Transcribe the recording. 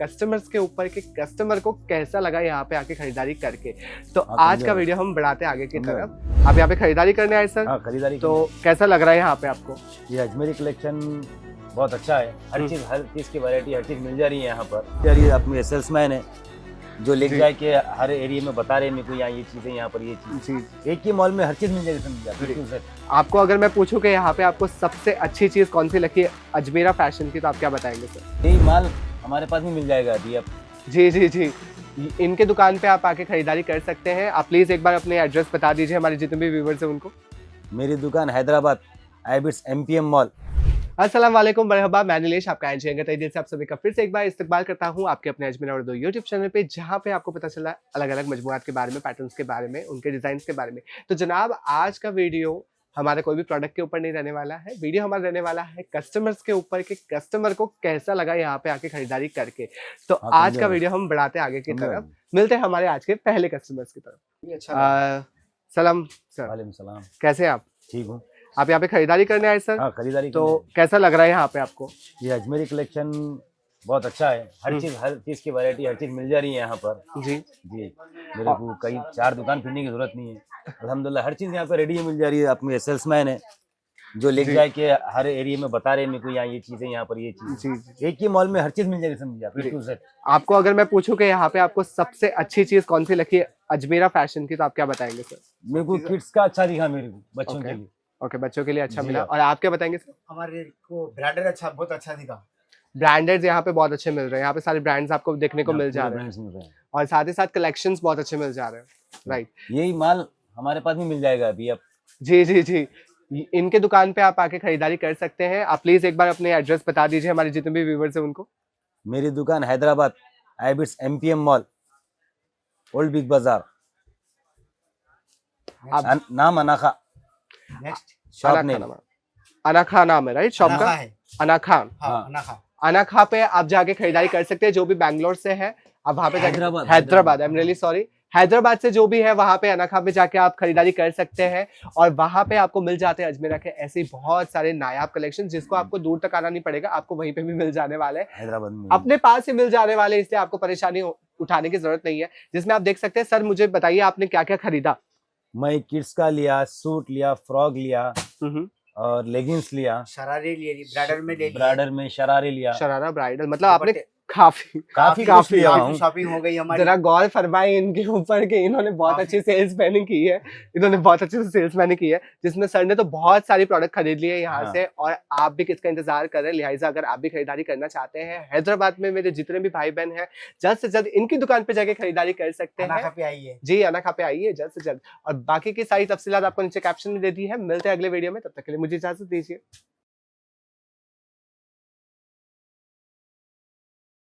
Customers के ऊपर कि कस्टमर को कैसा लगा यहाँ पे आके खरीदारी करके। तो आज का वीडियो हम बढ़ाते हैं आगे की तरफ। आप यहाँ पे खरीदारी करने आए सर? हाँ, खरीदारी। तो कैसा लग रहा है यहाँ पे आपको? ये अजमेरी कलेक्शन बहुत अच्छा है। हर चीज की वैरायटी, हर चीज मिल जा रही है यहाँ पर। यार ये अपने सेल्समैन है जो लेके जाए के हर एरिया में बता रहे हैं मेरे को यहाँ ये चीजें, यहाँ पर ये चीज। एक ही मॉल में हर चीज मिल जाएगी, समझ जाए। आपको अगर मैं पूछूं कि यहाँ पे आपको सबसे अच्छी चीज कौन सी लगी अजमेरा फैशन की, तो आप क्या बताएंगे सर? यही माल हमारे पास भी मिल जाएगा अभी। अब जी, इनके दुकान पे आप आके खरीदारी कर सकते हैं। आप प्लीज एक बार अपने एड्रेस बता दीजिए हमारे जितने भी व्यूवर्स हैं उनको। मेरी दुकान हैदराबाद आईबिट्स एमपीएम मॉल। अस्सलाम वालेकुम, मरहबा, मैं नीलेश, आपका दिल से आप सभी का फिर से एक बार इस्तकबाल करता हूं आपके अपने अजमेरा और दो यूट्यूब चैनल पे, जहां पे आपको पता चला अलग अलग मजमुआत के बारे में, पैटर्न्स के बारे में, उनके डिजाइन्स के बारे में। तो जनाब, आज का वीडियो हमारा कोई भी प्रोडक्ट के ऊपर नहीं रहने वाला है। वीडियो हमारा रहने वाला है कस्टमर्स के ऊपर कि कस्टमर को कैसा लगा यहाँ पे आके खरीदारी करके। तो आज का वीडियो हम बढ़ाते हैं आगे की तरफ। मिलते हैं हमारे आज के पहले कस्टमर्स की तरफ। सलाम सर। वालेकुम सलाम। कैसे हैं आप? ठीक हूँ। आप यहाँ पे खरीदारी करने आए सर? हाँ, खरीदारी। तो कैसा लग रहा है यहाँ पे आपको? ये अजमेरी कलेक्शन बहुत अच्छा है। हर चीज की वैरायटी, हर चीज मिल जा रही है यहाँ पर। जी। मेरे को कई 4 दुकान फिरने की जरूरत नहीं है। अल्हम्दुलिल्लाह हर चीज यहाँ पर रेडी मिल जा रही है। अपने सेल्समैन है जो लेके जाए के हर एरिया में बता रहे हैं मेरे को यहाँ ये चीजें, यहाँ पर ये चीज। एक ही मॉल में हर चीज मिल जाएगी, समझिए। आपको अगर मैं पूछूं कि यहाँ पे आपको सबसे अच्छी चीज कौन सी लगी अजमेरा फैशन की, तो आप क्या बताएंगे सर? मेरे को किड्स का अच्छा दिखा, मेरे को बच्चों के लिए। ओके, बच्चों के लिए अच्छा मिला। और आप क्या बताएंगे सर? हमारे को ब्रांडेड बहुत अच्छा दिखा। ब्रांडेड यहाँ पे बहुत अच्छे मिल रहे हैं। यहाँ पे सारे ब्रांड्स आपको देखने को मिल जा रहे हैं और साथ ही साथ कलेक्शंस बहुत अच्छे मिल जा रहे हैं। राइट, यही माल हमारे पास भी मिल जाएगा अभी। अब जी, इनके दुकान पे आप आके खरीदारी कर सकते हैं। आप प्लीज एक बार अपने एड्रेस बता दीजिए हमारे जितने भी व्यूवर्स हैं उनको। मेरी दुकान हैदराबाद आईबिट्स MPM mall, old Big Bazaar. नाम Anakha. Next shop name Anakha नाम है, राइट? शॉप का अनाखा। अनाखा पे आप जाके खरीदारी कर सकते हैं। जो भी बैंगलोर से है आप वहाँ पे Hyderabad, I am really sorry, Hyderabad से जो भी है वहाँ पे अनाखा पे जाके आप खरीदारी कर सकते हैं। और वहाँ पे आपको मिल जाते हैं अजमेरा के ऐसे बहुत सारे नायाब कलेक्शन, जिसको आपको दूर तक आना नहीं पड़ेगा, आपको वहीं पे भी मिल जाने वाले हैं। हैदराबाद में अपने पास ही मिल जाने वाले, इसलिए आपको परेशानी उठाने की जरूरत नहीं है। जिसमें आप देख सकते हैं। सर मुझे बताइए आपने क्या क्या खरीदा? मैं किड्स का लिया, सूट लिया, फ्रॉक लिया और लेगिंग्स लिया। शरारे लिए, ब्राइडल में ले लिया। ब्राइडल में शरारे लिया। शरारा ब्राइडल मतलब आपने काफी शॉपिंग हो गई हमारी। जरा गौर फरमाए इनके ऊपर कि इन्होंने बहुत अच्छी सेल्स मैनिंग की है। इन्होंने बहुत अच्छी सेल्स मैनिंग की है, जिसमें सर ने तो बहुत सारी प्रोडक्ट खरीद लिए यहाँ से। और आप भी किसका इंतजार कर रहे हैं? लिहाजा अगर आप भी खरीदारी करना चाहते हैं, हैदराबाद में मेरे जितने भी भाई बहन हैं, जल्द से जल्द इनकी दुकान पे जाके खरीदारी कर सकते हैं। अनाखा पे आइए जी, अनाखा पे आइए जल्द से जल्द। और बाकी की सारी तफसीलात आपको नीचे कैप्शन में दे दी है। मिलते हैं अगले वीडियो में, तब तक के लिए मुझे इजाजत दीजिए।